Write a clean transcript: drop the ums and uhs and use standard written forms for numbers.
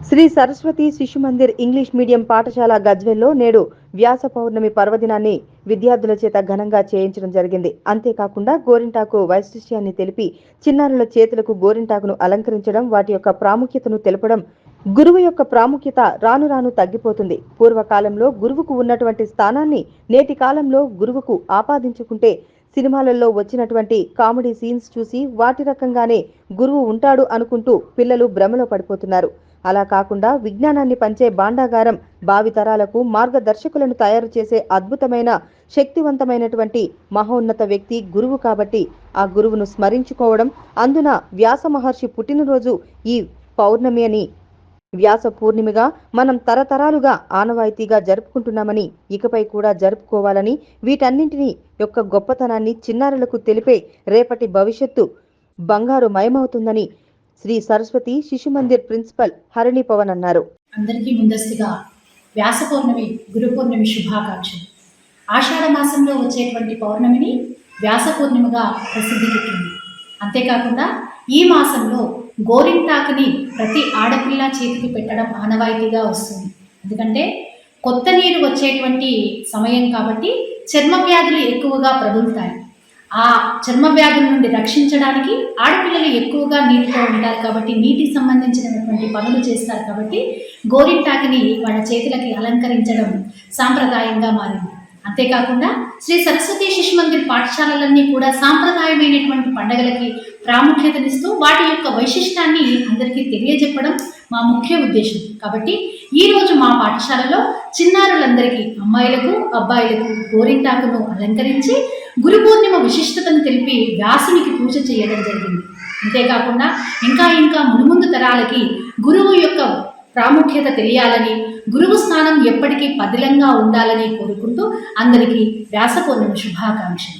శ్రీ సరస్వతి శిశు Mandir English medium పాఠశాల గజ్వెల్లో నేడు వ్యాస పౌర్ణమి పర్వదినాన్ని విద్యార్థుల చేత ఘనంగా చేయించడం జరిగింది. అంతేకాకుండా గోరింటాకు వైశిష్ట్యాన్ని తెలిపి చిన్నారుల చేతులకు గోరింటాకును అలంకరించడం, వాటి యొక్క ప్రాముఖ్యతను తెలపడం. గురువు యొక్క ప్రాముఖ్యత రాను రాను తగ్గిపోతుంది. పూర్వకాలంలో గురువుకు ఉన్నటువంటి స్థానాన్ని నేటి కాలంలో గురువుకు ఆపాదించుకుంటే సినిమాలలో వచ్చినటువంటి కామెడీ సీన్స్ చూసి వాటి రకంగానే గురువు ఉంటాడు అనుకుంటూ పిల్లలు భ్రమలో పడిపోతున్నారు. అలా కాకుండా విజ్ఞానాన్ని పంచే భాండాగారం భావితరాలకు మార్గదర్శకులను తయారు చేసే అద్భుతమైన శక్తివంతమైనటువంటి మహోన్నత వ్యక్తి గురువు. కాబట్టి ఆ గురువును స్మరించుకోవడం, అందున వ్యాస మహర్షి పుట్టినరోజు ఈ పౌర్ణమి అని వ్యాస పూర్ణిమగా మనం తరతరాలుగా ఆనవాయితీగా జరుపుకుంటున్నామని, ఇకపై కూడా జరుపుకోవాలని, వీటన్నింటినీ యొక్క గొప్పతనాన్ని చిన్నారులకు తెలిపే రేపటి భవిష్యత్తు బంగారు మయమవుతుందని శ్రీ సరస్వతి శిశు మందిర్ ప్రిన్సిపల్ హరిణి పవన్ అన్నారు. అందరికీ ముందస్తుగా వ్యాస పౌర్ణమి, గురు పౌర్ణమి శుభాకాంక్షలు. ఆషాఢ మాసంలో వచ్చేటువంటి పౌర్ణమిని వ్యాస పూర్ణిమగా ప్రసిద్ధికెక్కింది. అంతేకాకుండా ఈ మాసంలో గోరింటాకుని ప్రతి ఆడపిల్ల చేతికి పెట్టడం ఆనవాయితీగా వస్తుంది. ఎందుకంటే కొత్త నీరు వచ్చేటువంటి సమయం కాబట్టి చర్మ వ్యాధులు ఎక్కువగా ప్రబలుతాయి. ఆ చర్మ వ్యాధుల నుండి రక్షించడానికి ఆడపిల్లలు ఎక్కువగా నీటిలో ఉంటారు కాబట్టి నీటికి సంబంధించినటువంటి పనులు చేస్తారు కాబట్టి గోరింటాకుని వాళ్ళ చేతులకి అలంకరించడం సాంప్రదాయంగా మారింది. అంతేకాకుండా శ్రీ సరస్వతి శిశు మందిర్ పాఠశాలలన్నీ కూడా సాంప్రదాయమైనటువంటి పండుగలకి ప్రాముఖ్యతనిస్తూ వాటి యొక్క వైశిష్టాన్ని అందరికీ తెలియజెప్పడం మా ముఖ్య ఉద్దేశం. కాబట్టి ఈరోజు మా పాఠశాలలో చిన్నారులందరికీ, అమ్మాయిలకు అబ్బాయిలకు గోరింటాకును అలంకరించి గురు పూర్ణిమ విశిష్టతను తెలిపి వ్యాసునికి పూజ చేయడం జరిగింది. అంతేకాకుండా ఇంకా మునుముందు తరాలకి గురువు యొక్క ప్రాముఖ్యత తెలియాలని, గురువు స్థానం ఎప్పటికీ పదిలంగా ఉండాలని కోరుకుంటూ అందరికీ వ్యాస పౌర్ణమి శుభాకాంక్షలు.